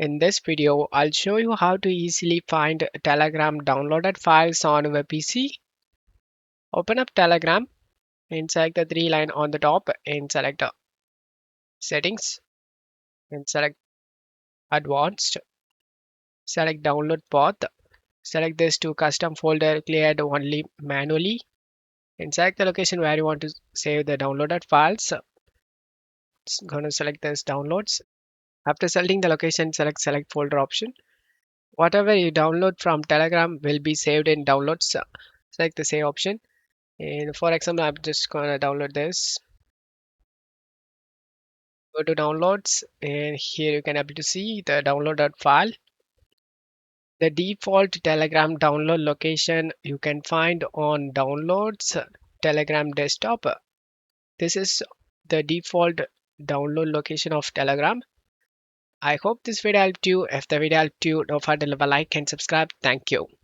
In this video, I'll show you how to easily find Telegram downloaded files on your PC. Open up Telegram and select the three line on the top and select settings and select advanced. Select download path. Select this to custom folder cleared only manually and select the location where you want to save the downloaded files. It's gonna select this downloads. After selecting the location, select folder option. Whatever you download from Telegram will be saved in downloads. Select the save option. And for example, I'm just gonna download this. Go to downloads, and here you can able to see the downloaded file. The default Telegram download location you can find on downloads Telegram desktop. This is the default download location of Telegram. I hope this video helped you. If the video helped you, don't forget to leave a like and subscribe. Thank you.